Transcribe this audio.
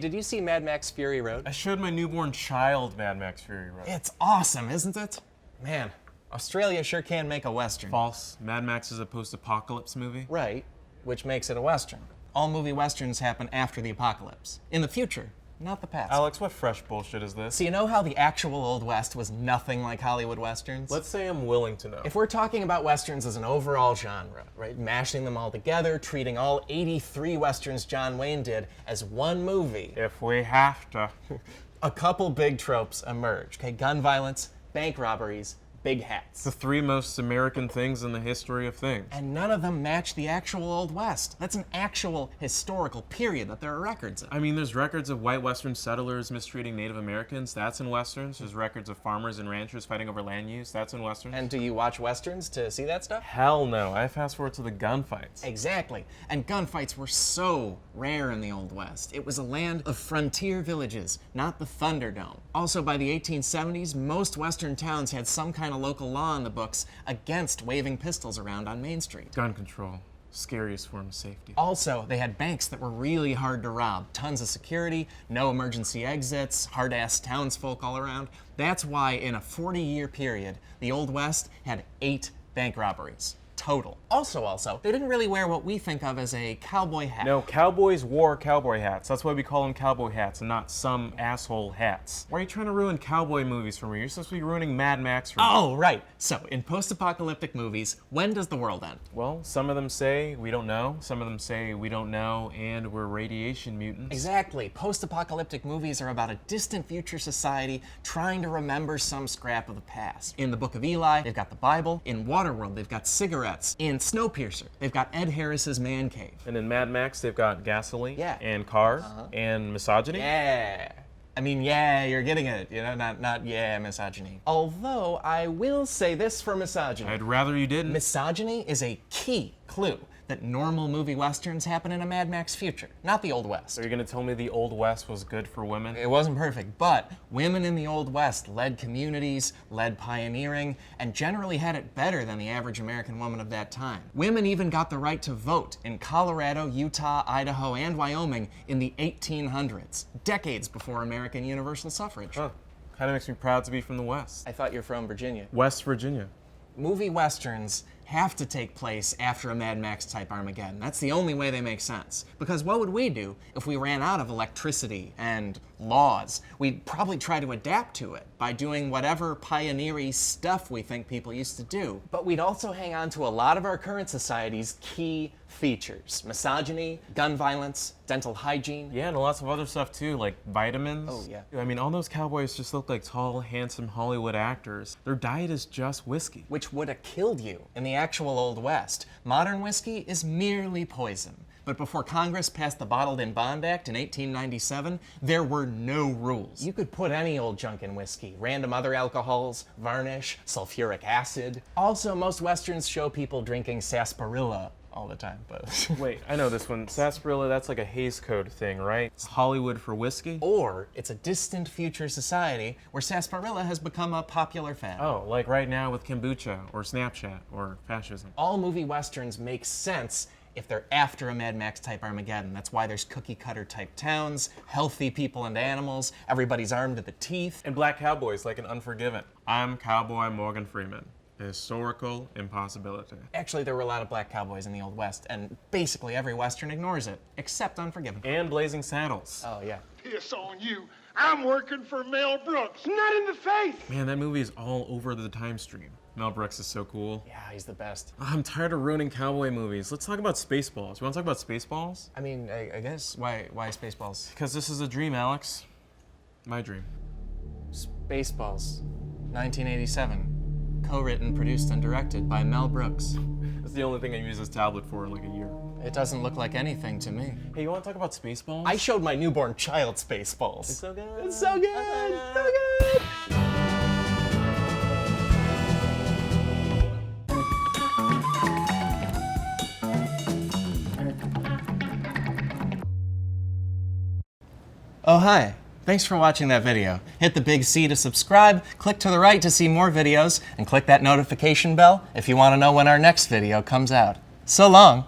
did you see Mad Max Fury Road? I showed my newborn child Mad Max Fury Road. It's awesome, isn't it? Man, Australia sure can make a Western. False. Mad Max is a post-apocalypse movie. Right, which makes it a Western. All movie Westerns happen after the apocalypse. In the future, not the past. Alex, what fresh bullshit is this? So you know how the actual Old West was nothing like Hollywood Westerns? Let's say I'm willing to know. If we're talking about Westerns as an overall genre, right, mashing them all together, treating all 83 Westerns John Wayne did as one movie, If we have to. a couple big tropes emerge, okay? Gun violence, bank robberies, big hats. The three most American things in the history of things. And none of them match the actual Old West. That's an actual historical period that there are records of. I mean, there's records of white Western settlers mistreating Native Americans. That's in Westerns. There's records of farmers and ranchers fighting over land use. That's in Westerns. And do you watch Westerns to see that stuff? Hell no. I fast forward to the gunfights. Exactly. And gunfights were so rare in the Old West. It was a land of frontier villages, not the Thunderdome. Also, by the 1870s, most Western towns had some kind of local law in the books against waving pistols around on Main Street. Gun control. Scariest form of safety. Also, they had banks that were really hard to rob. Tons of security, no emergency exits, hard-ass townsfolk all around. That's why in a 40-year period, the Old West had 8 bank robberies. Total. Also, they didn't really wear what we think of as a cowboy hat. No, cowboys wore cowboy hats. That's why we call them cowboy hats and not some asshole hats. Why are you trying to ruin cowboy movies for me? You're supposed to be ruining Mad Max for me. Oh, right. So, in post-apocalyptic movies, when does the world end? Well, some of them say we don't know, some of them say we don't know, and we're radiation mutants. Exactly. Post-apocalyptic movies are about a distant future society trying to remember some scrap of the past. In the Book of Eli, they've got the Bible. In Waterworld, they've got cigarettes. In Snowpiercer, they've got Ed Harris's man cave. And in Mad Max, they've got gasoline, Yeah. and cars, and misogyny. Yeah. I mean, yeah, you're getting it, you know, not yeah, misogyny. Although, I will say this for misogyny. I'd rather you didn't. Misogyny is a key clue that normal movie Westerns happen in a Mad Max future, not the Old West. Are you gonna tell me the Old West was good for women? It wasn't perfect, but women in the Old West led communities, led pioneering, and generally had it better than the average American woman of that time. Women even got the right to vote in Colorado, Utah, Idaho, and Wyoming in the 1800s, decades before American universal suffrage. Huh. Kinda makes me proud to be from the West. I thought you're from Virginia. West Virginia. Movie Westerns have to take place after a Mad Max type Armageddon. That's the only way they make sense. Because what would we do if we ran out of electricity and laws? We'd probably try to adapt to it by doing whatever pioneering stuff we think people used to do. But we'd also hang on to a lot of our current society's key features. Misogyny, gun violence, dental hygiene. Yeah, and lots of other stuff too, like vitamins. Oh, yeah. I mean, all those cowboys just look like tall, handsome Hollywood actors. Their diet is just whiskey. Which would have killed you in the actual Old West. Modern whiskey is merely poison. But before Congress passed the Bottled in Bond Act in 1897, there were no rules. You could put any old junk in whiskey, random other alcohols, varnish, sulfuric acid. Also, most Westerns show people drinking sarsaparilla all the time, but... Wait, I know this one. Sarsaparilla, that's like a Hays Code thing, right? It's Hollywood for whiskey? Or it's a distant future society where sarsaparilla has become a popular fad. Oh, like right now with kombucha, or Snapchat, or fascism. All movie Westerns make sense if they're after a Mad Max type Armageddon. That's why there's cookie cutter type towns, healthy people and animals, everybody's armed to the teeth. And black cowboys, like in Unforgiven. I'm Cowboy Morgan Freeman. A historical impossibility. Actually, there were a lot of black cowboys in the Old West, and basically every Western ignores it, except Unforgiven. And Blazing Saddles. Oh, yeah. Piss on you. I'm working for Mel Brooks. Not in the face. Man, that movie is all over the time stream. Mel Brooks is so cool. Yeah, he's the best. I'm tired of ruining cowboy movies. Let's talk about Spaceballs. You want to talk about Spaceballs? I mean, I guess, why Spaceballs? Because this is a dream, Alex. My dream. Spaceballs, 1987. Co-written, produced, and directed by Mel Brooks. That's the only thing I use this tablet for in like a year. It doesn't look like anything to me. Hey, you want to talk about Spaceballs? I showed my newborn child Spaceballs. It's so good. It's so good. So good. Oh, hi. Thanks for watching that video. Hit the big C to subscribe, click to the right to see more videos, and click that notification bell if you want to know when our next video comes out. So long.